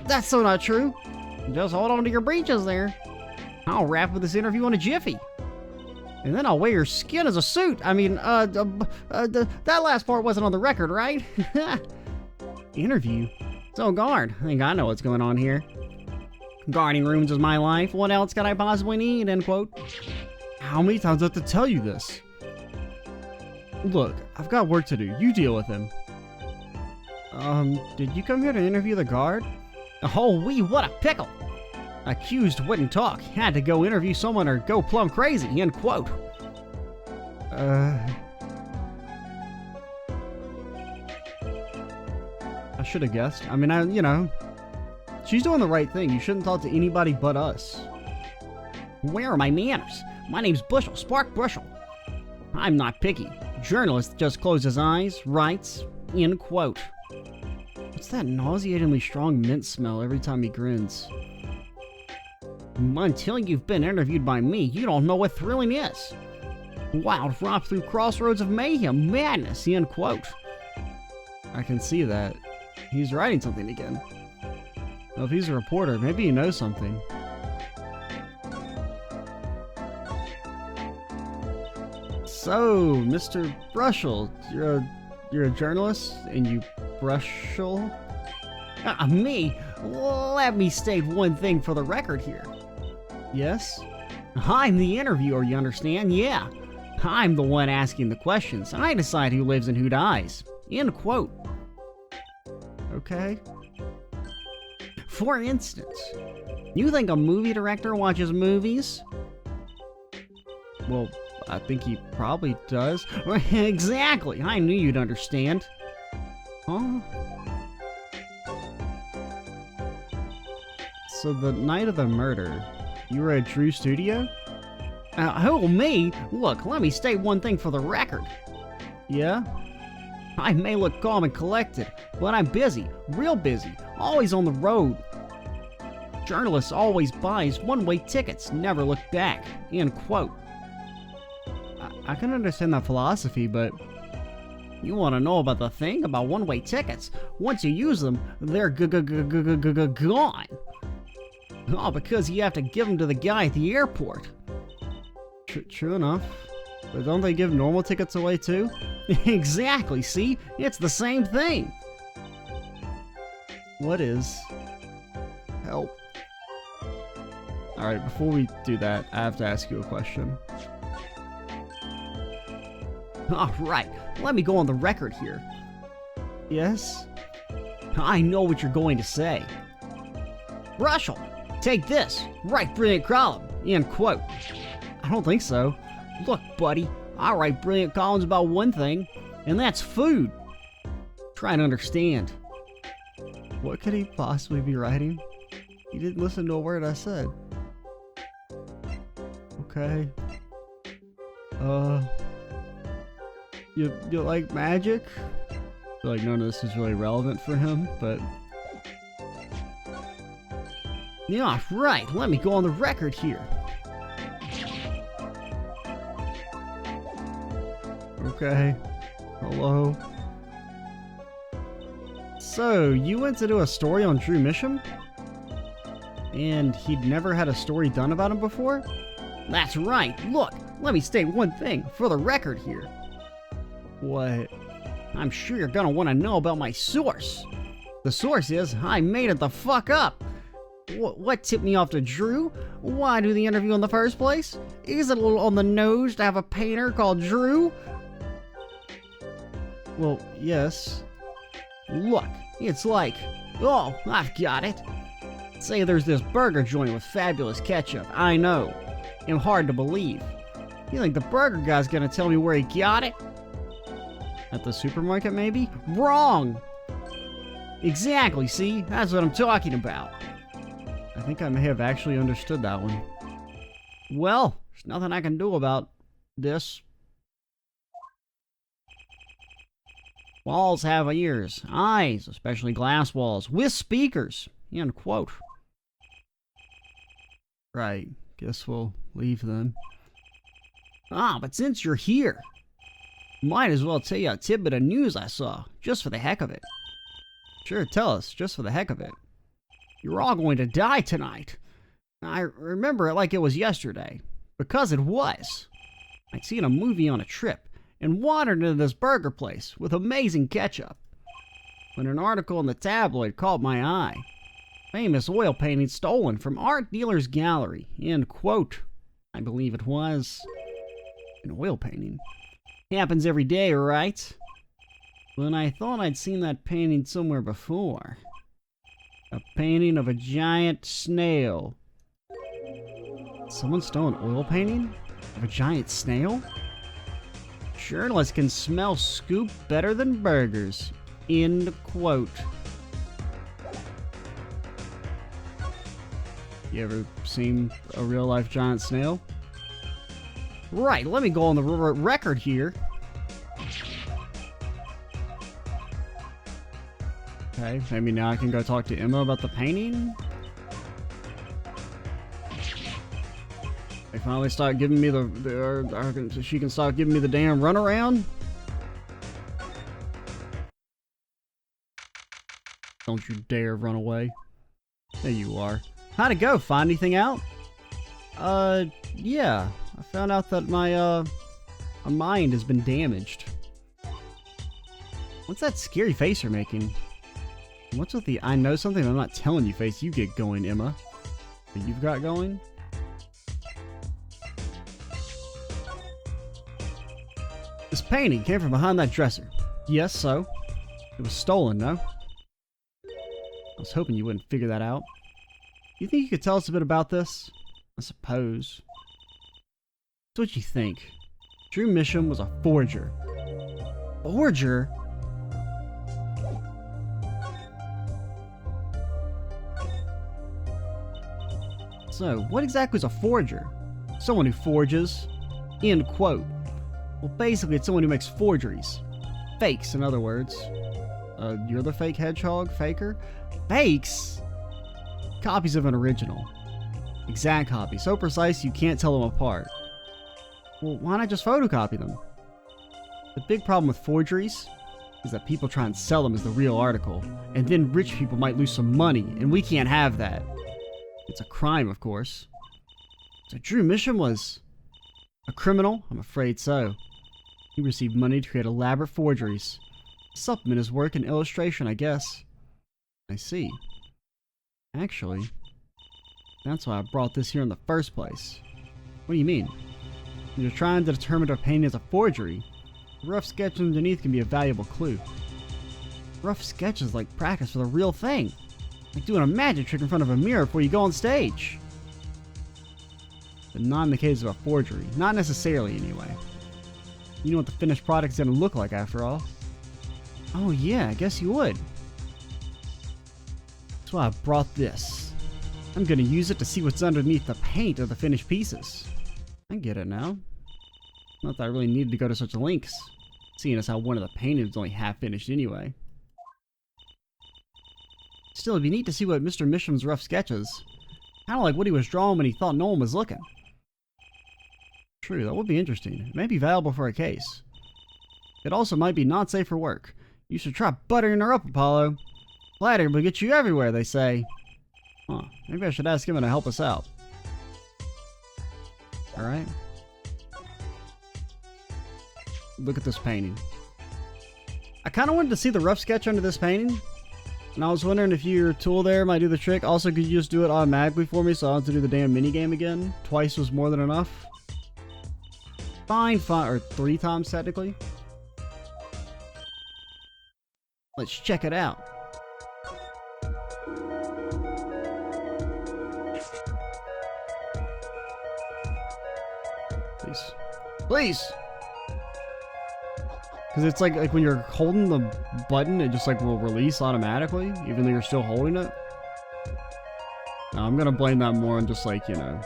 That's so not true. Just hold on to your breeches there. I'll wrap with this interview in a jiffy. And then I'll wear your skin as a suit. I mean, that last part wasn't on the record, right? Interview? So, guard, I think I know what's going on here. Guarding rooms is my life. What else could I possibly need, end quote. How many times do I have to tell you this? Look, I've got work to do. You deal with him. Did you come here to interview the guard? Oh, what a pickle! Accused wouldn't talk. Had to go interview someone or go plumb crazy, end quote. I should have guessed. I mean, you know. She's doing the right thing. You shouldn't talk to anybody but us. Where are my manners? My name's Bushel, Spark Bushel. I'm not picky. Journalist just closes his eyes, writes, end quote. What's that nauseatingly strong mint smell every time he grins? Until you've been interviewed by me, you don't know what thrilling is. Wild romp through crossroads of mayhem, madness, end quote. I can see that. He's writing something again. Well, if he's a reporter, maybe he knows something. So, Mr. Brushel, you're a journalist, and you brushel? Me? Let me state one thing for the record here. Yes? I'm the interviewer, you understand? Yeah. I'm the one asking the questions. I decide who lives and who dies. End quote. Okay. For instance, you think a movie director watches movies? Well, I think he probably does. Exactly! I knew you'd understand. Huh? So the night of the murder, you were at Drew's studio? Who, me? Look, let me state one thing for the record. Yeah? I may look calm and collected, but I'm busy, real busy, always on the road. Journalists always buys one-way tickets, never look back, end quote. I can understand that philosophy, but you want to know about the thing about one-way tickets. Once you use them, they're gone. Oh, because you have to give them to the guy at the airport. True enough. But don't they give normal tickets away too? Exactly, see? It's the same thing. What is? Help. Alright, before we do that, I have to ask you a question. Alright, let me go on the record here. Yes? I know what you're going to say. Brushel, take this. Write brilliant column. End quote. I don't think so. Look, buddy, I write brilliant columns about one thing, and that's food. Try to understand. What could he possibly be writing? You didn't listen to a word I said. Okay. You like magic? I feel like none of this is really relevant for him, but... Yeah, right, let me go on the record here. Okay. Hello. So, you went to do a story on Drew Misham? And he'd never had a story done about him before? That's right. Look, let me state one thing for the record here. What? I'm sure you're gonna want to know about my source. The source is, I made it the fuck up. What tipped me off to Drew? Why do the interview in the first place? Is it a little on the nose to have a painter called Drew? Well, yes. Look, it's like, oh, I've got it. Say there's this burger joint with fabulous ketchup. I know. And hard to believe. You think the burger guy's gonna tell me where he got it? At the supermarket, maybe? Wrong! Exactly, see? That's what I'm talking about. I think I may have actually understood that one. Well, there's nothing I can do about this. Walls have ears, eyes, especially glass walls, with speakers. End quote. Right, guess we'll leave then. Ah, but since you're here, might as well tell you a tidbit of news I saw, just for the heck of it. Sure, tell us, just for the heck of it. You're all going to die tonight. I remember it like it was yesterday, because it was. I'd seen a movie on a trip, and wandered into this burger place with amazing ketchup, when an article in the tabloid caught my eye. Famous oil painting stolen from art dealer's gallery. End quote. I believe it was. An oil painting. Happens every day, right? But I thought I'd seen that painting somewhere before. A painting of a giant snail. Someone stole an oil painting? Of a giant snail? Journalists can smell scoop better than burgers. End quote. You ever seen a real-life giant snail? Right, let me go on the record here. Okay, maybe now I can go talk to Emma about the painting? They finally start giving me she can start giving me the damn runaround? Don't you dare run away. There you are. How'd it go? Find anything out? Yeah. I found out that my mind has been damaged. What's that scary face you're making? What's with the I know something I'm not telling you face you get going, Emma? That you've got going? This painting came from behind that dresser. Yes, so. It was stolen, no? I was hoping you wouldn't figure that out. You think you could tell us a bit about this? I suppose. So what you think? Drew Misham was a forger. Forger? So, what exactly is a forger? Someone who forges. End quote. Well, basically, it's someone who makes forgeries. Fakes, in other words. You're the fake hedgehog? Faker? Fakes? Copies of an original. Exact copy. So precise you can't tell them apart. Well, why not just photocopy them? The big problem with forgeries is that people try and sell them as the real article, and then rich people might lose some money, and we can't have that. It's a crime, of course. So Drew Misham was a criminal? I'm afraid so. He received money to create elaborate forgeries. Supplement his work in illustration, I guess. I see. Actually, that's why I brought this here in the first place. What do you mean? When you're trying to determine if a painting is a forgery, a rough sketch underneath can be a valuable clue. Rough sketches like practice for the real thing. Like doing a magic trick in front of a mirror before you go on stage. But not in the case of a forgery. Not necessarily, anyway. You know what the finished product's gonna look like, after all. Oh yeah, I guess you would. That's why I brought this. I'm gonna use it to see what's underneath the paint of the finished pieces. I get it now. Not that I really needed to go to such lengths, seeing as how one of the paintings was only half finished anyway. Still, it'd be neat to see what Mr. Misham's rough sketches. Kinda like what he was drawing when he thought no one was looking. True, that would be interesting. It may be valuable for a case. It also might be not safe for work. You should try buttering her up, Apollo. Glider will get you everywhere, they say. Huh. Maybe I should ask him to help us out. Alright. Look at this painting. I kind of wanted to see the rough sketch under this painting. And I was wondering if your tool there might do the trick. Also, could you just do it automatically for me so I don't have to do the damn minigame again? Twice was more than enough. Fine, fine. Or 3 times, technically. Let's check it out. Please. Please! Because it's like when you're holding the button, it just like will release automatically, even though you're still holding it. Now, I'm gonna blame that more on just like, you know,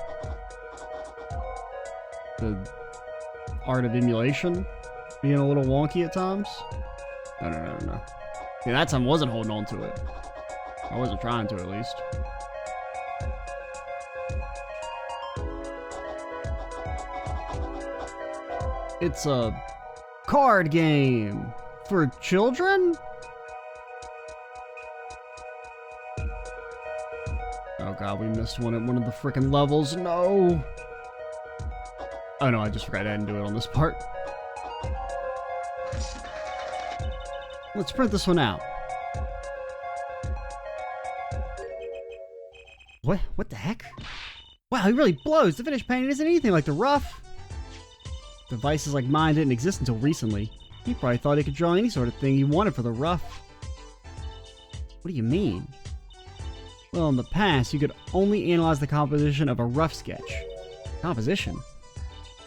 the art of emulation being a little wonky at times. No. Yeah, that time I wasn't holding on to it. I wasn't trying to, at least. It's a card game for children? Oh god, we missed one at one of the frickin' levels. No! Oh no, I just forgot I didn't do it on this part. Let's print this one out. What the heck? Wow, he really blows! The finished painting isn't anything like the rough! Devices like mine didn't exist until recently. He probably thought he could draw any sort of thing he wanted for the rough. What do you mean? Well, in the past, you could only analyze the composition of a rough sketch. Composition?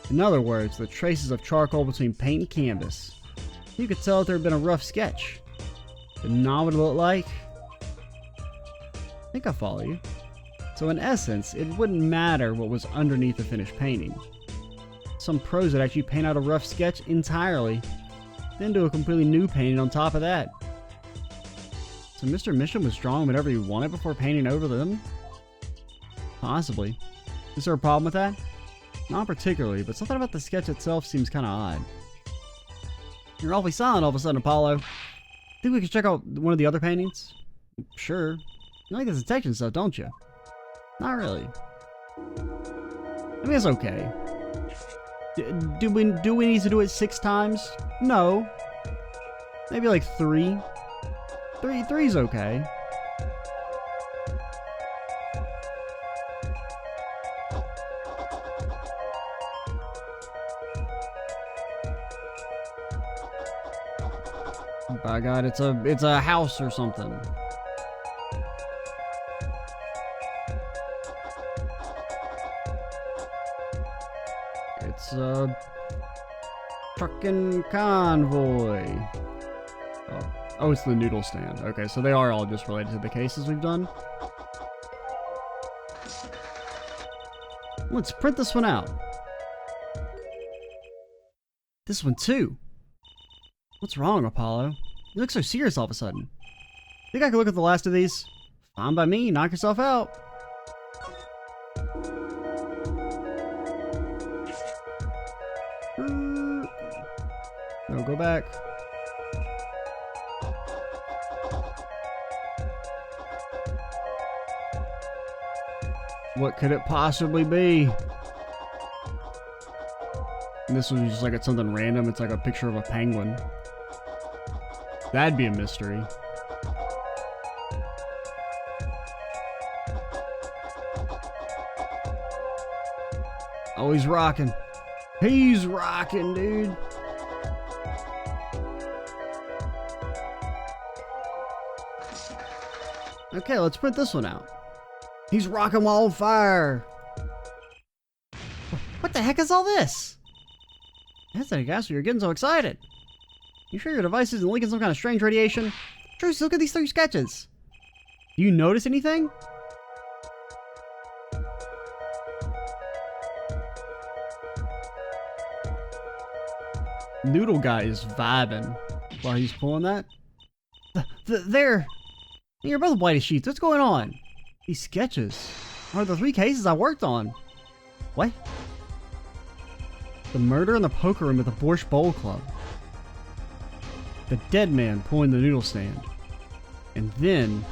In other words, the traces of charcoal between paint and canvas. You could tell if there had been a rough sketch. But not what it looked like. I think I follow you. So in essence, it wouldn't matter what was underneath the finished painting. Some pros would actually paint out a rough sketch entirely, then do a completely new painting on top of that. So Mr. Mission was drawing whatever he wanted before painting over them? Possibly. Is there a problem with that? Not particularly, but something about the sketch itself seems kinda odd. You're awfully silent all of a sudden, Apollo. Think we could check out one of the other paintings? Sure. You like this detection stuff, don't you? Not really. I mean, it's okay. Do we need to do it 6 times? No. Maybe like 3. 3's okay. By God, it's a house or something. It's a truckin' convoy. Oh, it's the noodle stand. Okay, so they are all just related to the cases we've done. Let's print this one out. This one too. What's wrong, Apollo? You look so serious all of a sudden. Think I can look at the last of these? Fine by me, knock yourself out. No, go back. What could it possibly be? And this was just like it's something random. It's like a picture of a penguin. That'd be a mystery. Oh, he's rocking. He's rocking, dude. Okay, let's print this one out. He's rocking while on fire. What the heck is all this? That's a gas, you're getting so excited. You sure your device isn't leaking some kind of strange radiation? Truce, look at these 3 sketches. Do you notice anything? Noodle guy is vibing while he's pulling that. There. You're both white as sheets. What's going on? These sketches are the 3 cases I worked on. What? The murder in the poker room at the Borscht Bowl Club. The dead man pulling the noodle stand. And then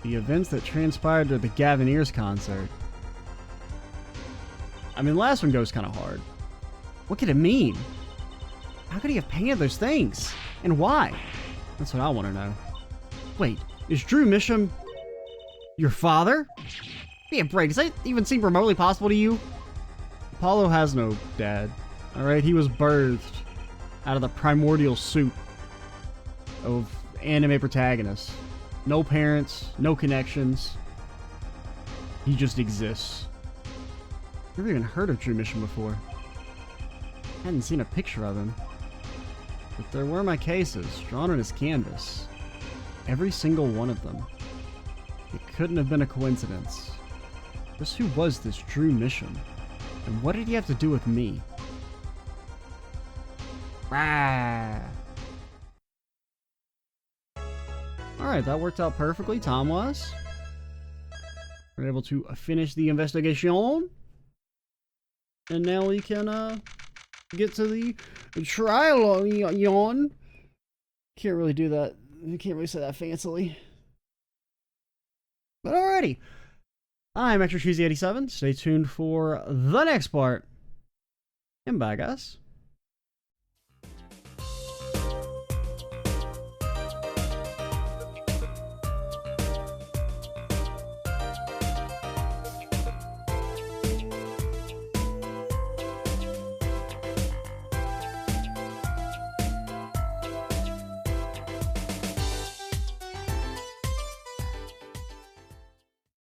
the events that transpired at the Gavineers concert. I mean, the last one goes kind of hard. What could it mean? How could he have painted those things? And why? That's what I want to know. Wait, is Drew Misham your father? Give me a break. Does that even seem remotely possible to you? Apollo has no dad. Alright, he was birthed out of the primordial soup of anime protagonists. No parents, no connections. He just exists. Never even heard of Drew Misham before. Hadn't seen a picture of him. But there were my cases, drawn on his canvas. Every single one of them. It couldn't have been a coincidence. Just who was this Drew Misham? And what did he have to do with me? Ah. Alright, that worked out perfectly, time-wise. We're able to finish the investigation. And now we can, get to the trial, yawn. Can't really do that. You can't really say that fancily. But alrighty. I'm Extra Cheesy 87. Stay tuned for the next part. And bye, guys.